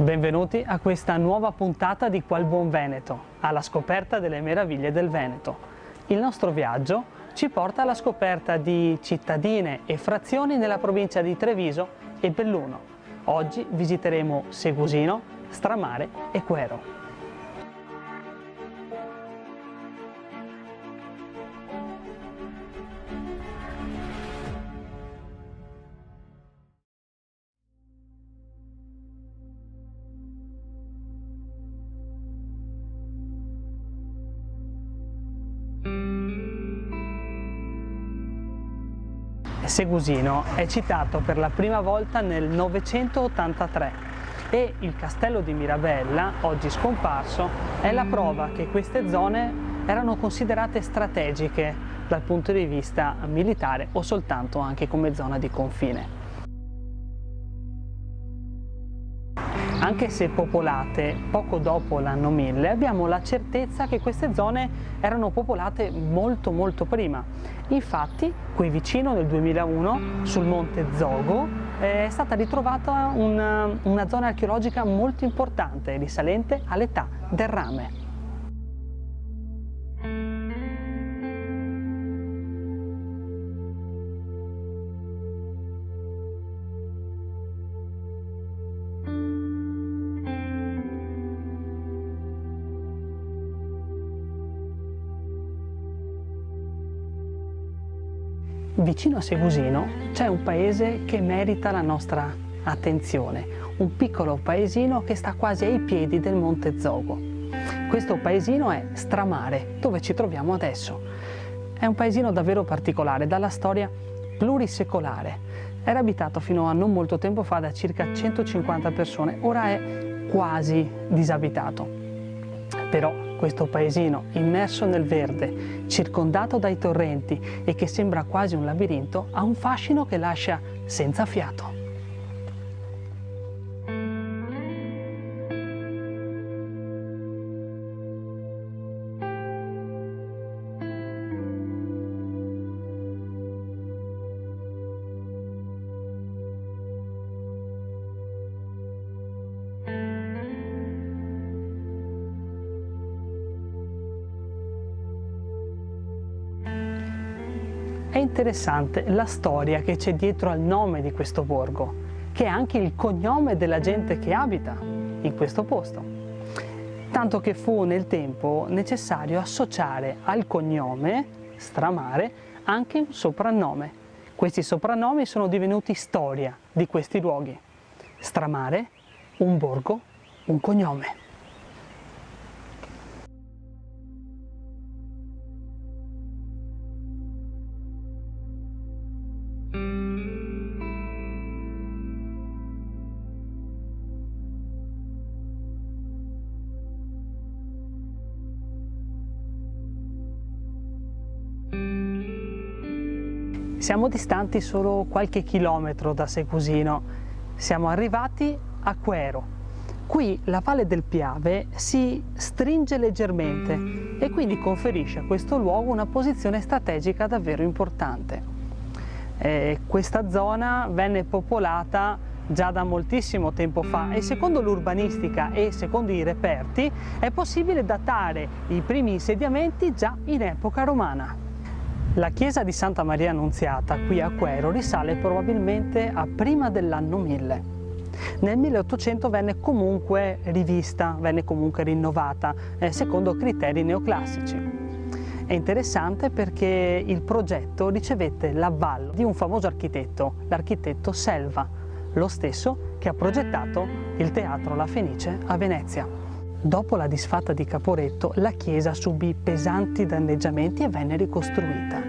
Benvenuti a questa nuova puntata di Qual Buon Veneto, alla scoperta delle meraviglie del Veneto. Il nostro viaggio ci porta alla scoperta di cittadine e frazioni nella provincia di Treviso e Belluno. Oggi visiteremo Segusino, Stramare e Quero. Segusino è citato per la prima volta nel 983 e il castello di Mirabella, oggi scomparso, è la prova che queste zone erano considerate strategiche dal punto di vista militare o soltanto anche come zona di confine. Anche se popolate poco dopo l'anno 1000, abbiamo la certezza che queste zone erano popolate molto prima. Infatti, qui vicino nel 2001, sul monte Zogo, è stata ritrovata una zona archeologica molto importante, risalente all'età del rame. Vicino a Segusino c'è un paese che merita la nostra attenzione, un piccolo paesino che sta quasi ai piedi del monte Zogo. Questo paesino è Stramare, dove ci troviamo adesso. È un paesino davvero particolare, dalla storia plurisecolare. Era abitato fino a non molto tempo fa da circa 150 persone, ora è quasi disabitato. Però questo paesino, immerso nel verde, circondato dai torrenti e che sembra quasi un labirinto, ha un fascino che lascia senza fiato. È interessante la storia che c'è dietro al nome di questo borgo, che è anche il cognome della gente che abita in questo posto. Tanto che fu nel tempo necessario associare al cognome Stramare anche un soprannome. Questi soprannomi sono divenuti storia di questi luoghi. Stramare, un borgo, un cognome. Siamo distanti solo qualche chilometro da Segusino. Siamo arrivati a Quero. Qui la Valle del Piave si stringe leggermente e quindi conferisce a questo luogo una posizione strategica davvero importante. Questa zona venne popolata già da moltissimo tempo fa e secondo l'urbanistica e secondo i reperti è possibile datare i primi insediamenti già in epoca romana. La chiesa di Santa Maria Annunziata qui a Quero risale probabilmente a prima dell'anno 1000. Nel 1800 venne comunque rivista, venne comunque rinnovata, secondo criteri neoclassici. È interessante perché il progetto ricevette l'avallo di un famoso architetto, l'architetto Selva, lo stesso che ha progettato il Teatro La Fenice a Venezia. Dopo la disfatta di Caporetto, la chiesa subì pesanti danneggiamenti e venne ricostruita.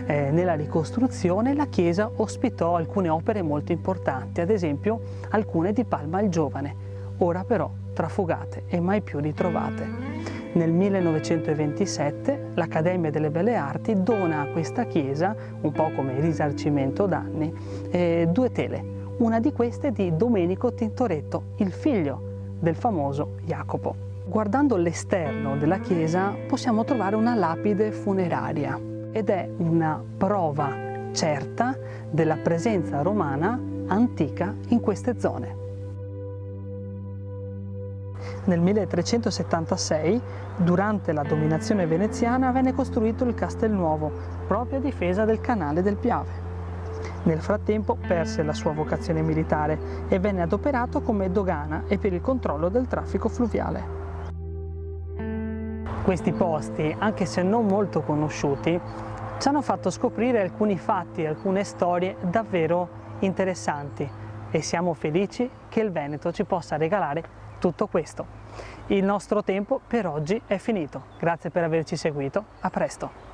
Nella ricostruzione la chiesa ospitò alcune opere molto importanti, ad esempio alcune di Palma il Giovane, ora però trafugate e mai più ritrovate. Nel 1927 l'Accademia delle Belle Arti dona a questa chiesa, un po' come risarcimento danni, 2 tele. Una di queste di Domenico Tintoretto, il figlio del famoso Jacopo. Guardando l'esterno della chiesa possiamo trovare una lapide funeraria ed è una prova certa della presenza romana antica in queste zone. Nel 1376, durante la dominazione veneziana, venne costruito il Castelnuovo, proprio a difesa del canale del Piave. Nel frattempo perse la sua vocazione militare e venne adoperato come dogana e per il controllo del traffico fluviale. Questi posti, anche se non molto conosciuti, ci hanno fatto scoprire alcuni fatti e alcune storie davvero interessanti e siamo felici che il Veneto ci possa regalare tutto questo. Il nostro tempo per oggi è finito. Grazie per averci seguito, a presto!